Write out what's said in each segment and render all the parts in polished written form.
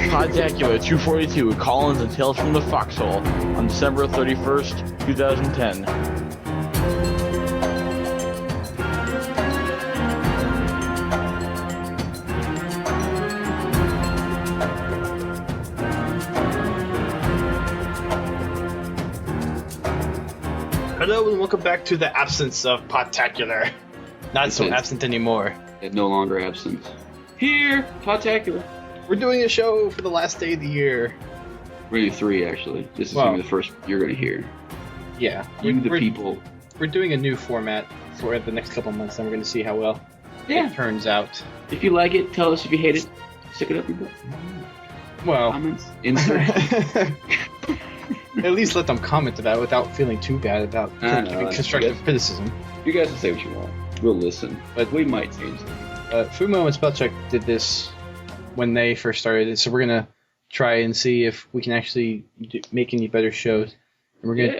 Podtacular 242 with Collins and Tales from the Foxhole on December 31st, 2010. Hello and welcome back to the absence of Podtacular. Not so absent anymore. It's no longer absent. Here, Podtacular. We're doing a show for the last day of the year. We're going to do 3, actually. This is going to be the first you're going to hear. Yeah. People. We're doing a new format for the next couple months, and we're going to see how well it turns out. If you like it, tell us. If you hate it, stick it up your butt. Well, comments, insert. At least let them comment about it without feeling too bad about giving constructive criticism. You guys can say what you want. We'll listen. But we might change them. Fumo and Spellcheck did this when they first started it, so we're going to try and see if we can actually make any better shows. And we're going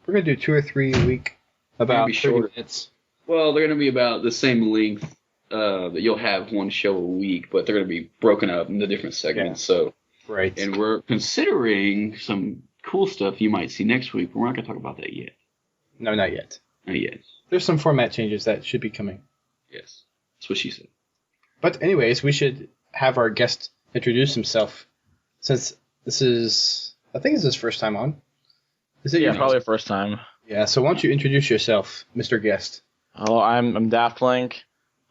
to do 2 or 3 a week, about 30 minutes. Well, they're going to be about the same length that you'll have one show a week, but they're going to be broken up into different segments. Yeah. So, right. And we're considering some cool stuff you might see next week, but we're not going to talk about that yet. No, not yet. Not yet. There's some format changes that should be coming. Yes. That's what she said. But anyways, we should have our guest introduce himself, since this is, I think it's his first time on. Is it? Yeah, probably the first time. Yeah, so why don't you introduce yourself, Mr. Guest? Hello, I'm DaftLink.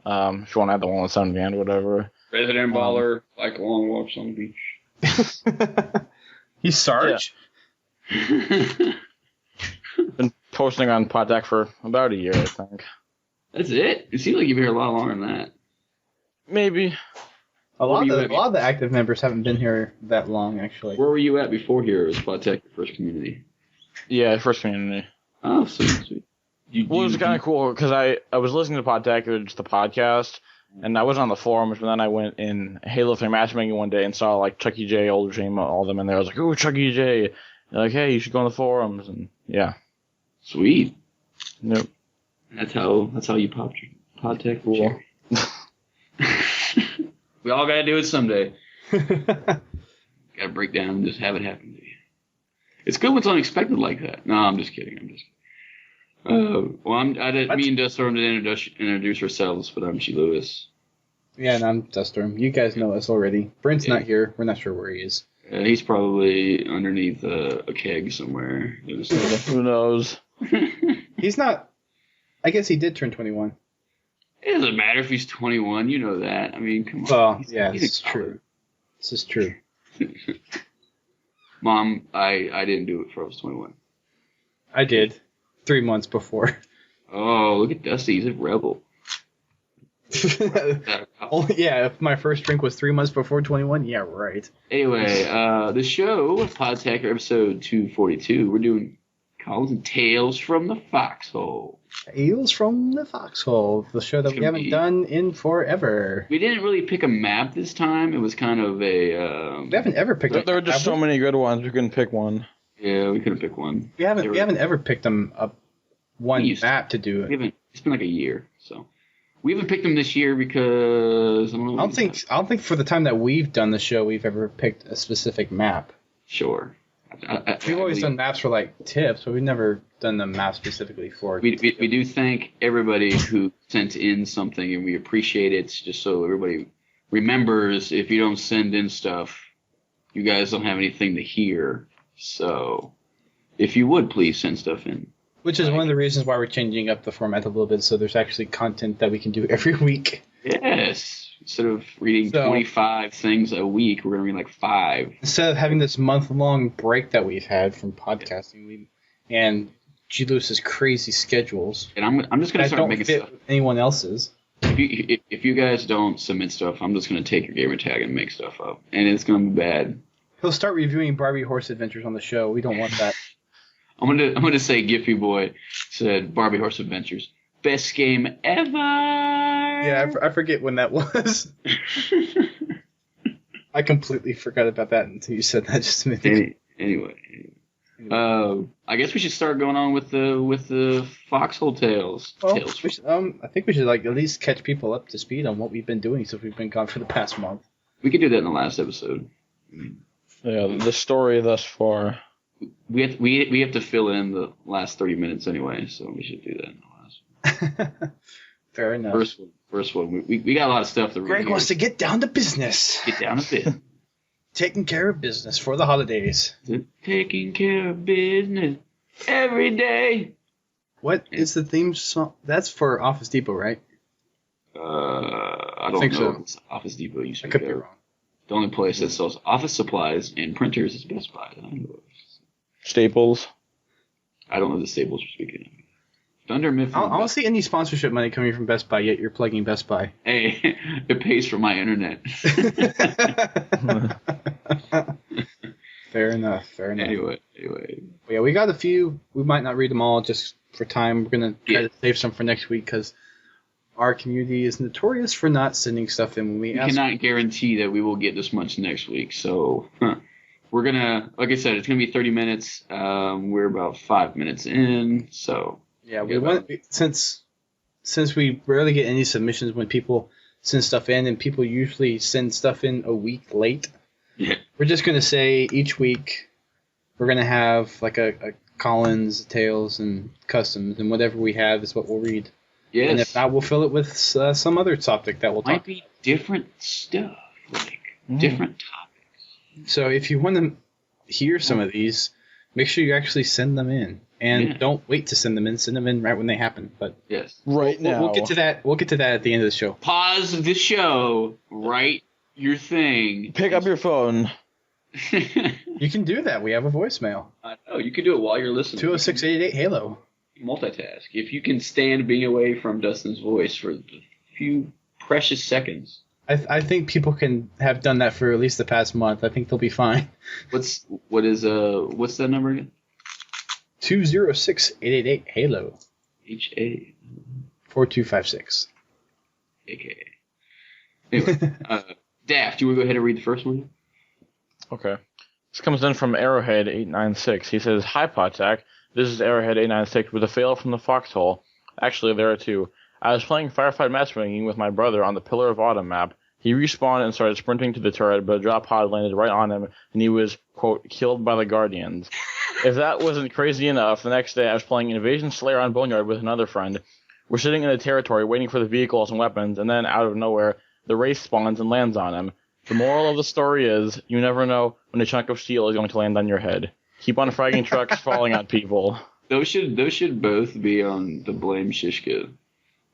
If you want to add the 117 band or whatever. Resident baller, like long walks on the beach. He's Sarge? Yeah. Been posting on Podtac for about a year, I think. That's it? It seems like you've been here a lot longer than that. Maybe. A lot of the active members haven't been here that long, actually. Where were you at before here? Was Podtac your first community? Yeah, first community. Oh, sweet. It was kind of cool, because I was listening to Podtacular, just the podcast, and I was on the forums, but then I went in Halo 3 matchmaking one day and saw, like, Chucky J, Older Dream, all of them in there. I was like, ooh, Chucky J. They're like, hey, you should go on the forums, and yeah. Sweet. Nope. That's how you popped your Podtac cool. We all gotta do it someday. Gotta break down and just have it happen to you. It's good when it's unexpected like that. No, I'm just kidding. I didn't mean Duststorm to introduce ourselves, but I'm GLewis. Yeah, and I'm Duststorm. You guys know us already. Brent's not here. We're not sure where he is. He's probably underneath a keg somewhere. Who knows? He's not. I guess he did turn 21. It doesn't matter if he's 21. You know that. I mean, come on. Well, yeah, this is true. This is true. Mom, I didn't do it before I was 21. I did. 3 months before. Oh, look at Dusty. He's a rebel. Yeah, if my first drink was 3 months before 21, yeah, right. Anyway, the show, Podtacular episode 242, we're doing Callins and Tales from the Foxhole. Tales from the Foxhole, the show that we haven't done in forever. We didn't really pick a map this time. It was kind of a... we haven't ever picked There were just so many good ones, we couldn't pick one. Yeah, we couldn't pick one. We haven't ever picked them up one map to do it. It's been like a year, so... We haven't picked them this year because... I don't think for the time that we've done the show, we've ever picked a specific map. Sure. We've always done maps for, like, tips, but we've never done the map specifically for... We do thank everybody who sent in something, and we appreciate it, just so everybody remembers, if you don't send in stuff, you guys don't have anything to hear. So, if you would, please send stuff in. Which is one of the reasons why we're changing up the format a little bit, so there's actually content that we can do every week. Yes. Instead of reading 25 things a week, we're going to read like 5. Instead of having this month-long break that we've had from podcasting, and GLewis's crazy schedules. And I'm just going to start making stuff. Anyone else's. If you guys don't submit stuff, I'm just going to take your gamer tag and make stuff up. And it's going to be bad. He'll start reviewing Barbie Horse Adventures on the show. We don't want that. I'm gonna say Giffy Boy said Barbie Horse Adventures. Best game ever! Yeah, I forget when that was. I completely forgot about that until you said that just a minute ago. Anyway. I guess we should start going on with the Foxhole tales. Well, Tales. we should, I think we should like at least catch people up to speed on what we've been doing since we've been gone for the past month. We could do that in the last episode. Yeah, the story thus far. We have to fill in the last 30 minutes anyway, so we should do that in the last one. Fair enough. First one. We got a lot of stuff to read. Greg wants to get down to business. Get down a bit. Taking care of business for the holidays. Taking care of business every day. What is the theme song? That's for Office Depot, right? I don't think know. so. Office Depot used to I be could be there. wrong. The only place that sells office supplies and printers is Best Buy. Staples. I don't know the Staples you're speaking of. Thunder Mifflin. I don't see any sponsorship money coming from Best Buy, yet you're plugging Best Buy. Hey, it pays for my internet. Fair enough. Anyway. Yeah, we got a few. We might not read them all just for time. We're going to try to save some for next week because our community is notorious for not sending stuff in when we ask. We cannot guarantee that we will get this much next week. So we're going to, like I said, it's going to be 30 minutes. We're about 5 minutes in. So yeah, we want since we rarely get any submissions when people send stuff in, and people usually send stuff in a week late. Yeah. We're just going to say each week we're going to have like a callins, tales, and customs, and whatever we have is what we'll read. Yes. And if not, we'll fill it with some other topic that we'll talk. Might be different stuff, like different topics. So if you want to hear some of these, make sure you actually send them in. And don't wait to send them in. Send them in right when they happen. But yes, now. We'll get to that. We'll get to that at the end of the show. Pause the show. Write your thing. Pick up your phone. You can do that. We have a voicemail. I know. You can do it while you're listening. 206-888-HALO. Multitask. If you can stand being away from Dustin's voice for a few precious seconds. I think people can have done that for at least the past month. I think they'll be fine. What's that number again? 206-888-HALO. HA. 4256. AKA. Anyway, Daft, you want to go ahead and read the first one? Okay. This comes in from Arrowhead896. He says, "Hi, Podtac. This is Arrowhead896 with a fail from the Foxhole. Actually, there are two. I was playing Firefight Matchmaking with my brother on the Pillar of Autumn map. He respawned and started sprinting to the turret, but a drop pod landed right on him, and he was, quote, killed by the Guardians. If that wasn't crazy enough, the next day I was playing Invasion Slayer on Boneyard with another friend. We're sitting in the territory waiting for the vehicles and weapons, and then, out of nowhere, the Wraith spawns and lands on him. The moral of the story is, you never know when a chunk of steel is going to land on your head. Keep on fragging trucks falling on people." Those should both be on the Blame Shishka.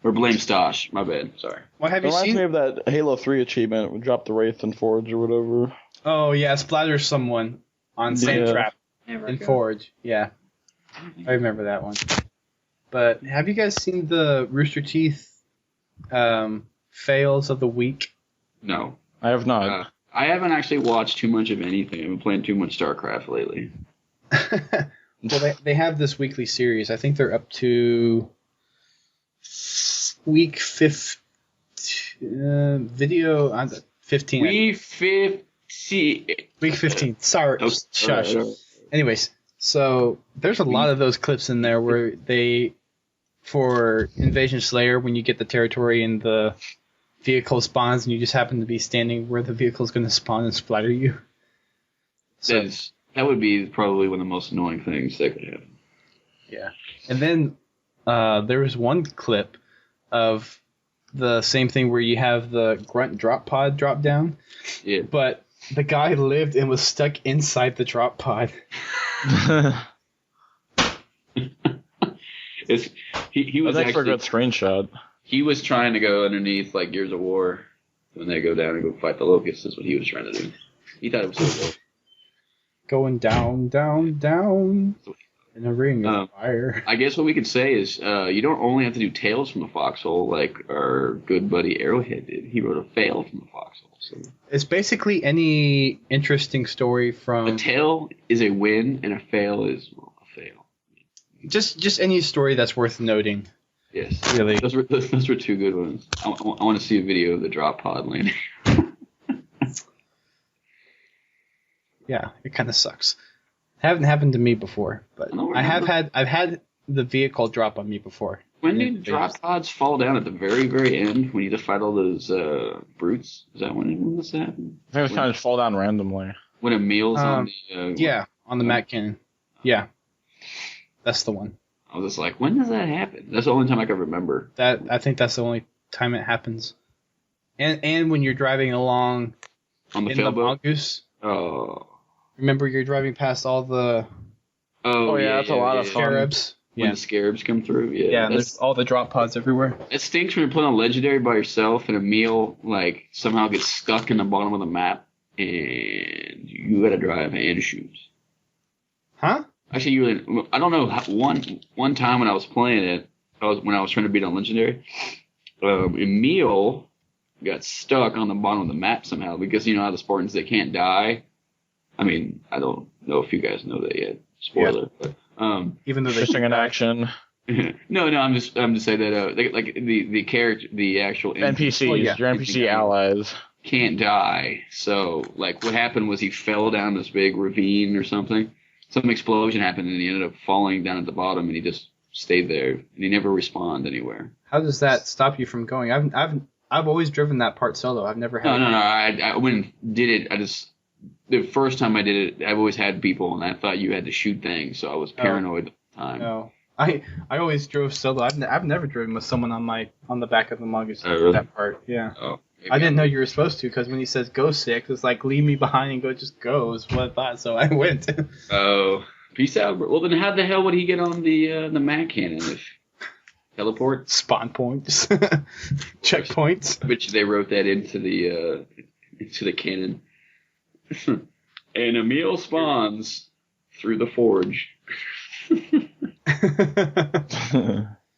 Or Blame Stosh. My bad. Sorry. What have It you reminds seen? me of that Halo 3 achievement. We dropped the Wraith and Forge or whatever. Oh, yeah. Splatter someone on Sandtrap in Forge. Yeah. I remember that one. But have you guys seen the Rooster Teeth fails of the week? No. I have not. I haven't actually watched too much of anything. I've been playing too much StarCraft lately. Well, they have this weekly series. I think they're up to week 15. Video on 15. Week 15. Week 15. Sorry. Oh, Shush. Anyways, so there's a lot of those clips in there where they, for Invasion Slayer, when you get the territory and the vehicle spawns and you just happen to be standing where the vehicle is going to spawn and splatter you. So, That would be probably one of the most annoying things that could happen. yeah. And then there was one clip of the same thing where you have the grunt drop pod drop down. Yeah. But the guy lived and was stuck inside the drop pod. He was That's actually a good screenshot. He was trying to go underneath like Gears of War when they go down and go fight the locusts. That's what he was trying to do. He thought it was so cool. Going down, down, down in a ring of fire. I guess what we could say is you don't only have to do Tales from the Foxhole like our good buddy Arrowhead did. He wrote a fail from the Foxhole. So. It's basically any interesting story from... A tale is a win, and a fail is a fail. Just any story that's worth noting. Yes. Really. Those were two good ones. I want to see a video of the drop pod landing. Yeah, it kind of sucks. Haven't happened to me before, but I've had the vehicle drop on me before. When do drop pods fall down at the very, very end when you just fight all those brutes? Is that when this happened? I think it kind of fall down randomly. When Emil's on the... on the Mac Cannon. Yeah. That's the one. I was just like, when does that happen? That's the only time I can remember. I think that's the only time it happens. And when you're driving along on the in fail the boat? Mongoose. Oh. Remember you're driving past all the that's a lot of fun. scarabs. When the scarabs come through, and there's all the drop pods everywhere. It stinks when you're playing on Legendary by yourself and Emil like somehow gets stuck in the bottom of the map and you gotta drive and shoot. Huh? Actually, I don't know. One time when I was playing it, when I was trying to beat on Legendary, Emil got stuck on the bottom of the map somehow because you know how the Spartans, they can't die. I mean, I don't know if you guys know that yet. Spoiler, but even though they're fishing in action. No, I'm just saying that like the character, the actual NPCs, your NPC allies can't die. So like what happened was he fell down this big ravine or something. Some explosion happened and he ended up falling down at the bottom and he just stayed there and he never respawned anywhere. How does that stop you from going? I've always driven that part solo. I've never had. No. I when did it, the first time I did it, I've always had people and I thought you had to shoot things, so I was paranoid at the time. No. I always drove solo. I've never driven with someone on the back of the Mongoose. Really? That part, yeah. Oh, I didn't know you were supposed to because when he says go 6, it's like leave me behind and go. Just go is what I thought. So I went. Oh, peace out. Well, then how the hell would he get on the Mac Cannon if teleport? Spawn points, checkpoints. Which they wrote that into the cannon. And Emil spawns through the forge.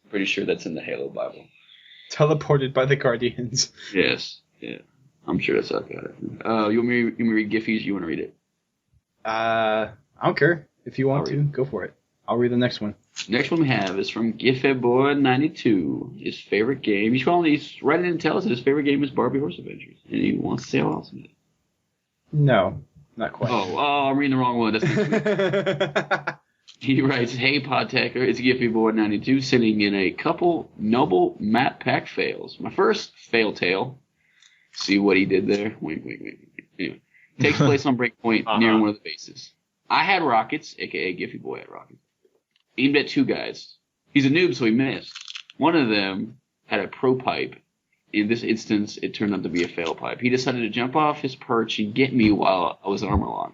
Pretty sure that's in the Halo Bible. Teleported by the Guardians. Yes, yeah. I'm sure that's how I got it. You want me to read Giphies? You want to read it? I don't care. If you want to, go for it. I'll read the next one. Next one we have is from GiffyBoy92. His favorite game. He's writing in and tells us his favorite game is Barbie Horse Adventures. And he wants to say how awesome it is. No, not quite. Oh, I'm reading the wrong one. That's He writes, hey, Podtacular, it's GiffyBoy92 sending in a couple noble map pack fails. My first fail tale. See what he did there? Wink. Anyway, takes place on Breakpoint near one of the bases. I had rockets, a.k.a. GiffyBoy had rockets, aimed at 2 guys. He's a noob, so he missed. One of them had a pro pipe. In this instance, it turned out to be a fail pipe. He decided to jump off his perch and get me while I was armor lock.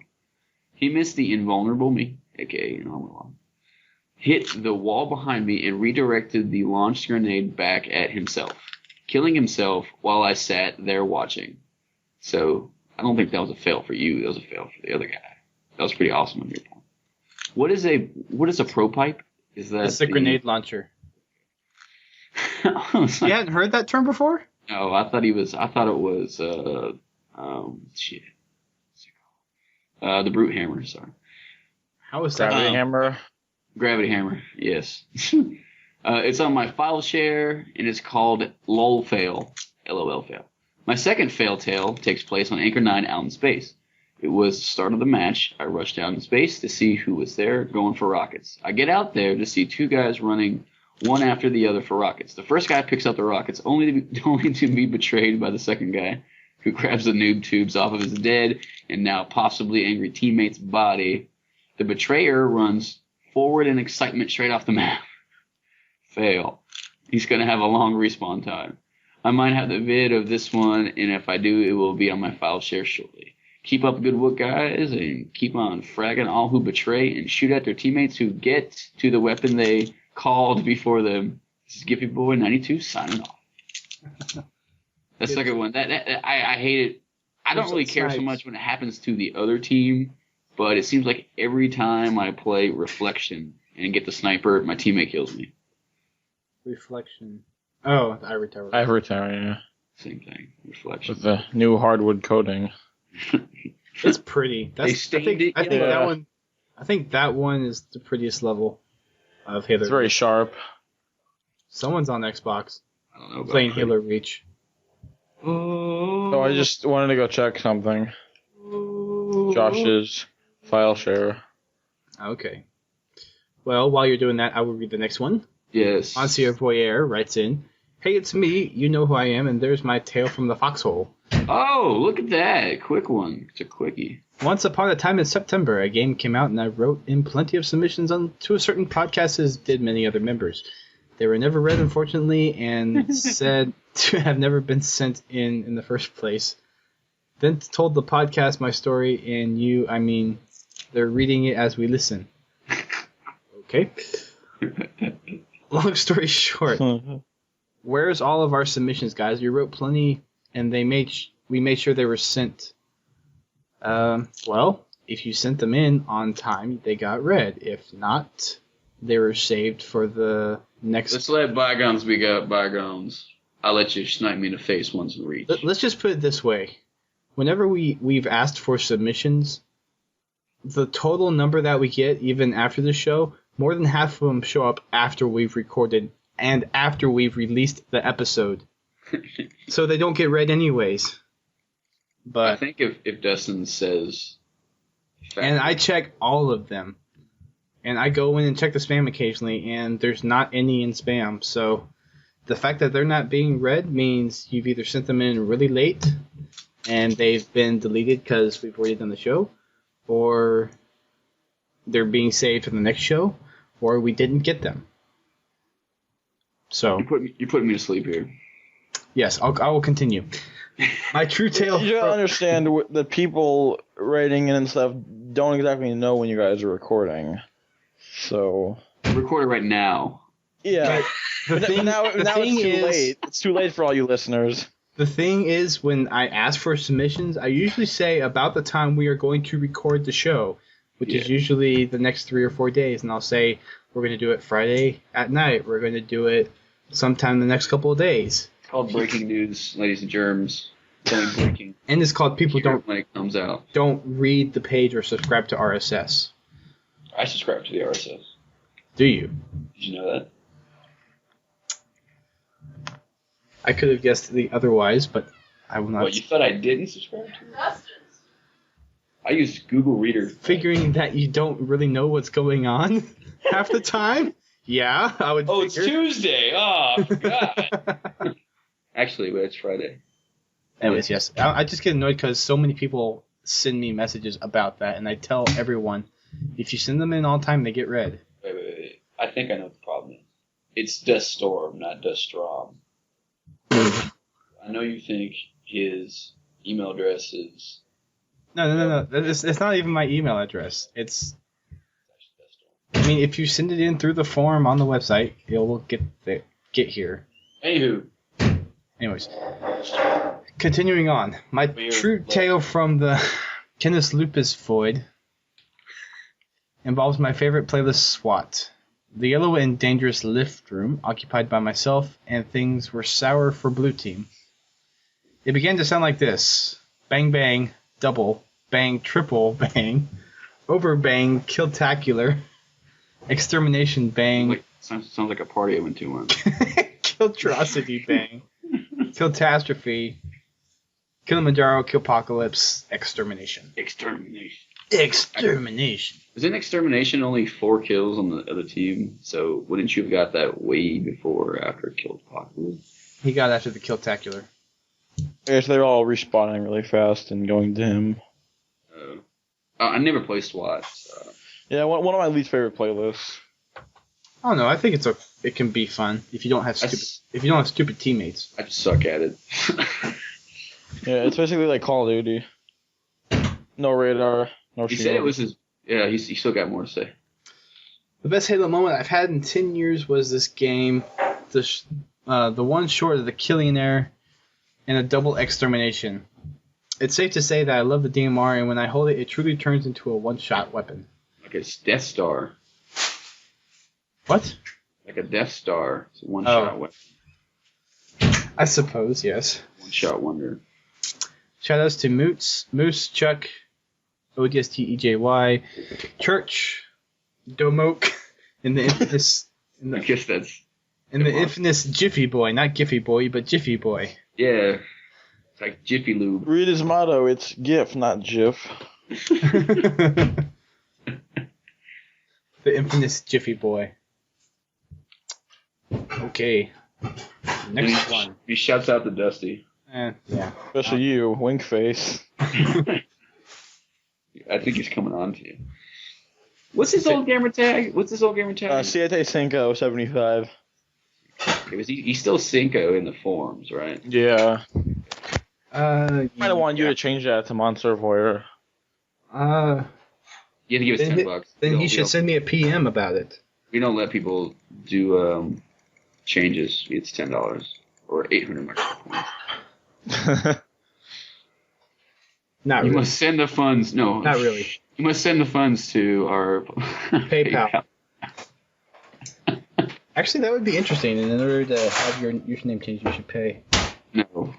He missed the invulnerable me, a.k.a. an armor lock, hit the wall behind me, and redirected the launched grenade back at himself, killing himself while I sat there watching. So, I don't think that was a fail for you. That was a fail for the other guy. That was pretty awesome on your part. What is a pro pipe? Is that it's a grenade launcher. You hadn't heard that term before? No, I thought it was the brute hammer, sorry. How is that? Gravity hammer? Gravity hammer, yes. It's on my file share, and it's called LOL fail, LOL fail. My second fail tale takes place on Anchor 9 out in space. It was the start of the match. I rushed down in space to see who was there going for rockets. I get out there to see 2 guys running one after the other for rockets. The first guy picks up the rockets only to be betrayed by the second guy, who grabs the noob tubes off of his dead and now possibly angry teammate's body. The betrayer runs forward in excitement straight off the map. Fail. He's going to have a long respawn time. I might have the vid of this one, and if I do, it will be on my file share shortly. Keep up the good work, guys, and keep on fragging all who betray and shoot at their teammates who get to the weapon they called before them. This is GiffyBoy92 signing off. The second one, I hate it. I don't really care so much when it happens to the other team, but it seems like every time I play Reflection and get the sniper, my teammate kills me. Reflection. Oh, the Ivory Tower. Ivory Tower, yeah. Same thing. Reflection. With the new hardwood coating. It's pretty. I think that one. I think that one is the prettiest level of Halo. It's very sharp. Someone's on Xbox. I don't know about playing Halo Reach. So I just wanted to go check something. Josh's file share. Okay. Well, while you're doing that, I will read the next one. Yes. Monsieur Voyer writes in, "Hey, it's me. You know who I am, and there's my tale from the Foxhole. Oh, look at that. Quick one. It's a quickie. Once upon a time in September, a game came out, and I wrote in plenty of submissions to a certain podcast, as did many other members. They were never read, unfortunately, and said to have never been sent in the first place. Then told the podcast my story, and they're reading it as we listen." Okay. Long story short, where's all of our submissions, guys? You wrote plenty, and we made sure they were sent. Well, if you sent them in on time, they got read. If not, they were saved for the next... Let's let bygones be bygones. I'll let you snipe me in the face once in reach. Let's just put it this way. Whenever we've asked for submissions, the total number that we get, even after the show, more than half of them show up after we've recorded and after we've released the episode. So they don't get read anyways. But I think if Dustin says... And I check all of them. And I go in and check the spam occasionally, and there's not any in spam. So the fact that they're not being read means you've either sent them in really late and they've been deleted because we've already done the show, or they're being saved for the next show, or we didn't get them. So you put me to sleep here. Yes, I will continue. My true tale. You gotta understand that people writing in and stuff don't exactly know when you guys are recording. So I'm recording right now. Yeah. But now it's too late. It's too late for all you listeners. The thing is, when I ask for submissions, I usually say about the time we are going to record the show, which is usually the next 3 or 4 days, and I'll say we're going to do it Friday at night. We're going to do it sometime the next couple of days. It's called breaking news, ladies and germs. It's only breaking. And it's called people when it comes out. Don't read the page or subscribe to RSS. I subscribe to the RSS. Do you? Did you know that? I could have guessed the otherwise, but I will not. What, you thought I didn't subscribe to it? I use Google Reader. Figuring that you don't really know what's going on half the time? Yeah, I would Oh, figure. it's Tuesday! Oh, I forgot. Actually, but it's Friday. Anyways, yes. I just get annoyed because so many people send me messages about that, and I tell everyone, if you send them in on time, they get read. Wait. I think I know what the problem is. It's Dust Storm, not Dust Strom. I know you think his email address is... No. It's not even my email address. It's... I mean, if you send it in through the form on the website, it will get here. Anywho. Anyways. Continuing on. My true tale from the Kenneth Lupus void involves my favorite playlist, SWAT. The yellow and dangerous lift room, occupied by myself, and things were sour for Blue Team. It began to sound like this. Bang bang, double, bang, triple, bang, over bang, killtacular, extermination bang. Sounds like a party I went to once. Killtrocity bang, killtastrophe, Kilimanjaro, killpocalypse, extermination. Extermination. Isn't extermination only 4 kills on the other team? So wouldn't you have got that way before or after killed Apocalypse? He got after the killtacular. I guess they're all respawning really fast and going to him. I never play SWAT. So. Yeah, one of my least favorite playlists. I don't know. I think it can be fun if you don't have stupid teammates. I just suck at it. Yeah, it's basically like Call of Duty. No radar, no shield. He said it was his... Yeah, he still got more to say. The best Halo moment I've had in 10 years was this game. The one short of the Killionaire and a double extermination. It's safe to say that I love the DMR, and when I hold it, it truly turns into a one-shot weapon. Like a Death Star. What? Like a Death Star. It's a one-shot weapon. I suppose, yes. One-shot wonder. Shoutouts to Moose, Chuck, ODSTEJY, Church, Domoke, and the infamous... I guess that's... And the infamous Jiffy Boy, not Giffy Boy, but Jiffy Boy. Yeah. It's like Jiffy Lube. Read his motto, it's GIF, not GIF. The infamous Jiffy Boy. Okay. Next one. He shouts out to Dusty. Yeah. Especially you, wink face. I think he's coming on to you. What's his old gamer tag? Siete Cinco 75. He's still Cinco in the forums, right? Yeah. Yeah. Might have wanted you to change that to Monster Voyeur. You have to give us $10. Then he should send me a PM about it. We don't let people do changes. It's $10 or 800 points. Not You really. must send the funds. No, Not really. You must send the funds to our PayPal. Actually, that would be interesting. And in order to have your username changed, you should pay. No.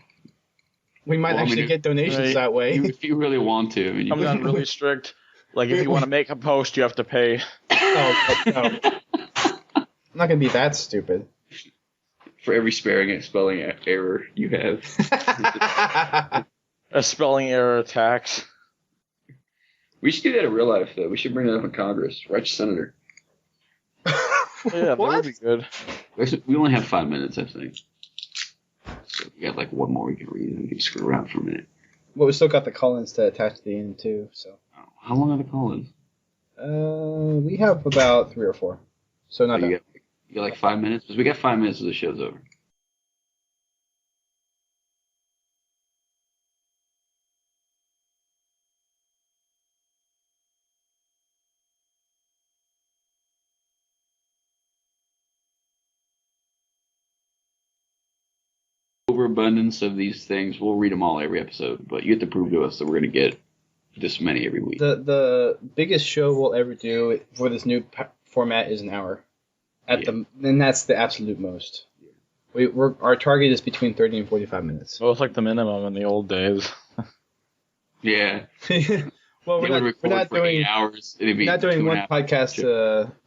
We might get donations that way. If you really want to. I mean, I'm not really strict. Like, if you want to make a post, you have to pay. No. I'm not going to be that stupid. For every spelling error you have. A spelling error tax. We should do that in real life, though. We should bring that up in Congress. Write your senator. Yeah, that would be good. We only have 5 minutes, I think. So we got like one more we can read, and we can screw around for a minute. Well, we still got the call-ins to attach to the end, too. So. How long are the call-ins? We have about 3 or 4. So not that. You got like 5 minutes? Because we got 5 minutes till the show's over. Overabundance of these things. We'll read them all every episode, but you have to prove to us that we're going to get this many every week. The biggest show we'll ever do for this new format is an hour. And that's the absolute most. Our target is between 30 and 45 minutes. Well, it's like the minimum in the old days. Yeah. Well, we're not doing 8 hours. We're not doing one podcast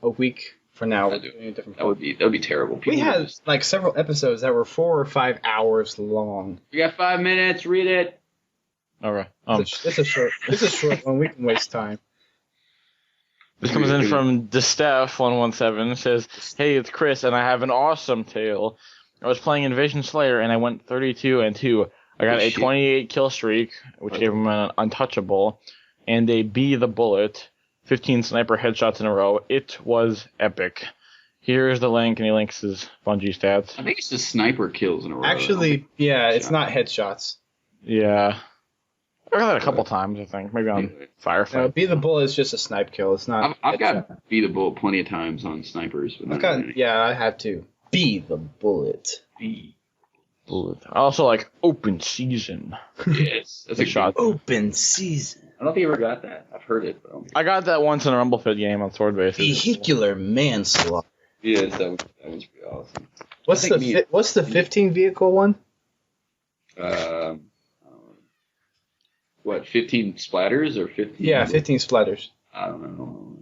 a week for now. That would be terrible. We had like several episodes that were 4 or 5 hours long. We got 5 minutes. Read it. All right. It's a short one. We can waste time. This comes in from DeSteph117. Says, "Hey, it's Chris, and I have an awesome tale. I was playing Invasion Slayer, and I went 32-2. I got a 28 kill streak, which gave him an untouchable, and a B the bullet, 15 sniper headshots in a row. It was epic. Here's the link," and he links his Bungie stats. I think it's just sniper kills in a row. Actually, yeah, it's not headshots. Yeah. I got that a couple times, I think. Maybe on Firefight. No, B the bullet is just a snipe kill. It's not. I've got B the bullet plenty of times on snipers. I have to. B the bullet. B. Bullet. I also like Open Season. Yes, that's a shot. Open Season. I don't think I ever got that. I've heard it, but I got that once in a Rumble Fit game on Sword Base. Vehicular manslaughter. Yes, that was pretty awesome. What's the 15 vehicle one? What, 15 splatters or 15? Yeah, 15 splatters. I don't know.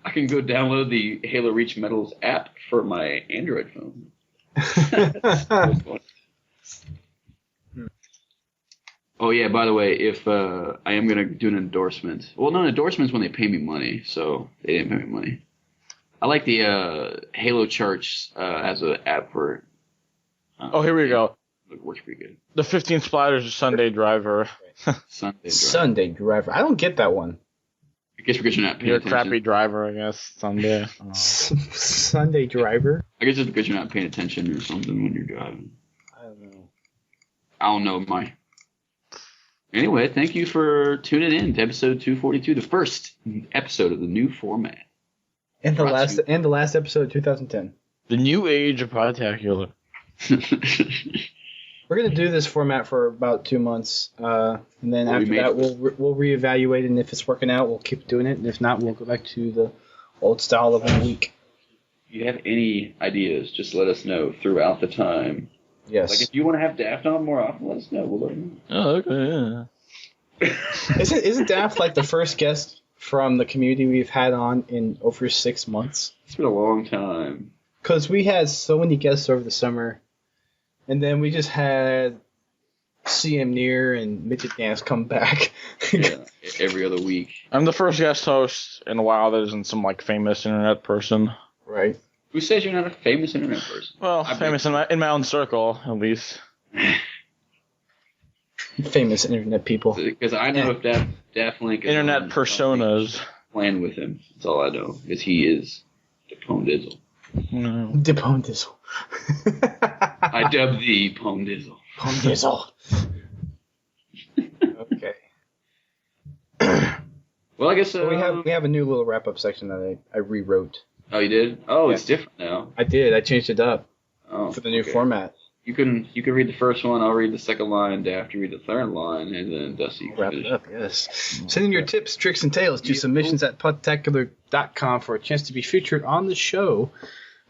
I can go download the Halo Reach Metals app for my Android phone. Oh, yeah, by the way, if I am going to do an endorsement. Well, no, an endorsement's when they pay me money, so they didn't pay me money. I like the Halo charts as an app for... here we go. It works pretty good. The 15 splatters of Sunday Driver. Sunday Driver. I don't get that one. I guess because you're not paying You're attention. a crappy driver, I guess. Sunday. Sunday Driver? I guess it's because you're not paying attention or something when you're driving. I don't know. Mike. Anyway, thank you for tuning in to episode 242, the first episode of the new format. And the last episode of 2010. The new age of Podtacular. We're going to do this format for about 2 months, and then after that we'll reevaluate, and if it's working out, we'll keep doing it, and if not, we'll go back to the old style of 1 week. If you have any ideas, just let us know throughout the time. Yes. Like if you want to have Daft on more often, let us know. We'll let them know. Oh, okay, yeah. Isn't Daft like the first guest from the community we've had on in over 6 months? It's been a long time. Because we had so many guests over the summer. And then we just had CM Near and Midget Dance come back. Yeah, every other week. I'm the first guest host in a while that isn't some like famous internet person. Right. Who says you're not a famous internet person? Well, famous in my own circle, at least. Famous internet people. Because I know if DaftLink is Internet on, personas. Playing with him. That's all I know. Because he is Depone Dizzle. No. Depone Dizzle. I dub thee Pone Dizzle. Pone Dizzle. Okay. Well, I guess we have a new little wrap-up section that I rewrote. Oh, you did? Oh, Yeah. It's different now. I did. I changed it up For the new format. You can read the first one. I'll read the second line. Daft, you read the third line, and then Dusty. Wrap it up. Yes. Send in your tips, tricks, and tales to submissions at podtacular.com for a chance to be featured on the show.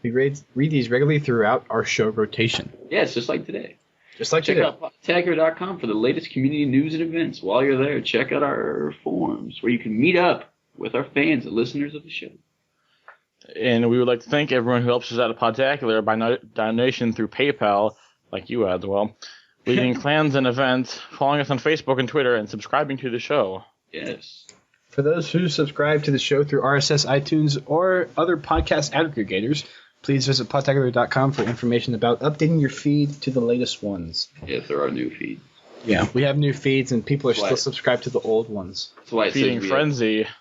We read these regularly throughout our show rotation. Yeah, it's just like today. Just like Check today. out podtacular.com for the latest community news and events. While you're there, check out our forums where you can meet up with our fans and listeners of the show. And we would like to thank everyone who helps us out at Podtacular by donation through PayPal, like you as well, leading clans and events, following us on Facebook and Twitter, and subscribing to the show. Yes. For those who subscribe to the show through RSS, iTunes, or other podcast aggregators, please visit podtacular.com for information about updating your feed to the latest ones. Yes, there are new feeds. Yeah, we have new feeds, and people are That's why- still subscribed to the old ones. That's why it Feeding says Frenzy. that's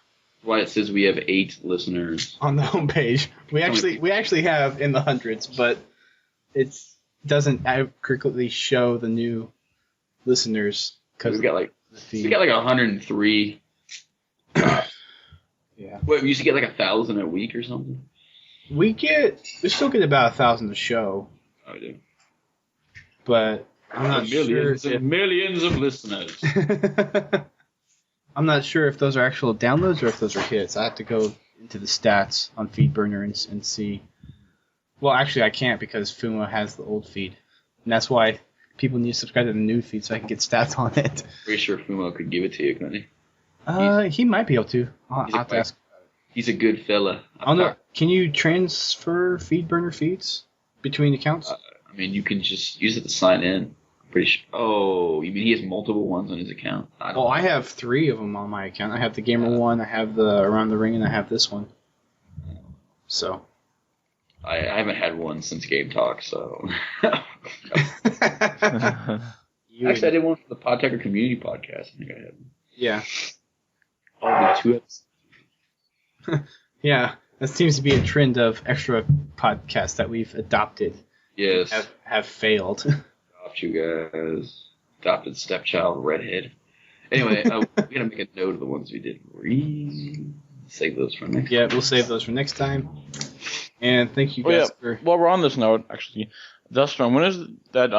why it says we have 8 listeners. On the homepage, we actually have in the hundreds, but it doesn't accurately show the new listeners because We got like the feed. we got like 103. Yeah, Wait, we used to get like 1,000 a week or something. we still get about 1,000 a show, Oh, I do. but I'm not Millions sure. and millions of listeners. I'm not sure if those are actual downloads or if those are hits. I have to go into the stats on FeedBurner and see. Well, actually, I can't because Fuma has the old feed, and that's why people need to subscribe to the new feed so I can get stats on it. Pretty sure Fumo could give it to you, couldn't he? He might be able to. I'll He's a have to ask. He's a good fella. Oh no! Can you transfer FeedBurner feeds between accounts? I mean, you can just use it to sign in. I'm pretty sure. Oh, you mean he has multiple ones on his account? Well, I have 3 of them on my account. I have the Gamer one, I have the Around the Ring, and I have this one. So. I haven't had one since Game Talk, so. You Actually, I did one for the Podtacular Community Podcast. I think I had one. Yeah. Oh, 2 episodes. Yeah. That seems to be a trend of extra podcasts that we've adopted. Yes. Have failed. Adopt you guys. Adopted stepchild, redhead. Anyway, we gotta make a note of the ones we did read. Save those for next Yeah, we'll save those for next time. And thank you guys for. While we're on this note, actually, Dustin, when is that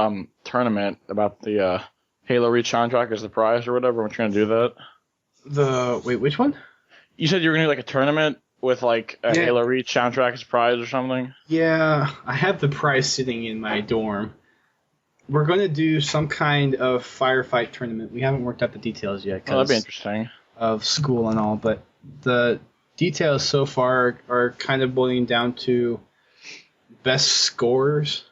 tournament about the Halo Reach soundtrack as the prize or whatever? We're trying to do that. Wait, which one? You said you were gonna do like a tournament with like a Yeah. Halo Reach soundtrack as prize or something. Yeah, I have the prize sitting in my dorm. We're going to do some kind of firefight tournament. We haven't worked out the details yet Oh, that'd be because interesting. of school and all, but the details so far are kind of boiling down to best scorers.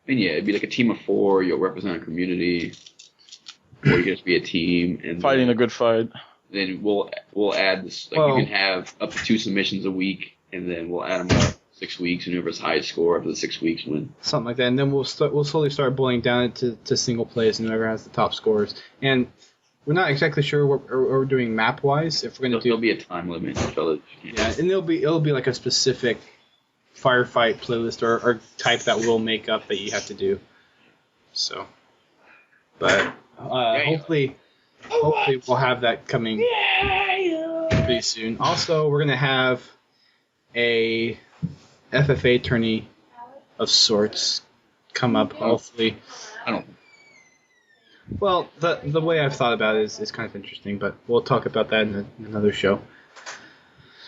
I mean, yeah, it'd be like a team of 4. You'll represent a community, or you can just be a team and Fighting a good fight. Then we'll add this. Like Well- you can have up to 2 submissions a week, and then we'll add them up 6 weeks, and whoever's highest score after the 6 weeks win. Something like that, and then we'll slowly start boiling down to single plays, and whoever has the top scores. And we're not exactly sure what we're doing map wise. If we're going to There'll do, be a time limit, fellas. yeah, and it'll be like a specific firefight playlist or type that we'll make up that you have to do. So, but hopefully we'll have that coming pretty soon. Also, we're gonna have a FFA tourney of sorts come up. Hopefully, I don't. well, the way I've thought about it is kind of interesting, but we'll talk about that in another show.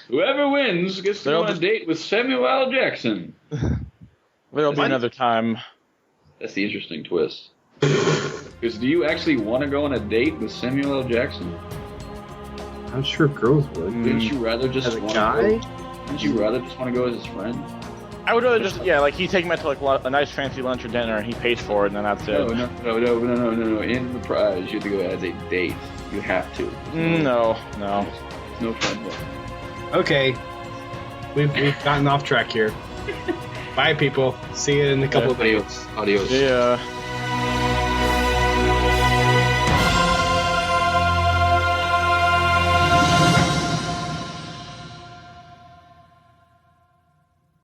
Whoever wins gets to go on a date with Samuel L. Jackson. There'll be another time. That's the interesting twist. Because do you actually want to go on a date with Samuel L. Jackson? I'm sure girls would. Didn't you rather just As a wanna guy? Go, didn't you rather just want to go as his friend? I would rather just like he take me out to like a nice fancy lunch or dinner and he pays for it and then that's it. No. In the prize, you have to go as a date. You have to. No. No fun. Okay, we've gotten off track here. Bye, people. See you in a couple of days. Adios. Yeah.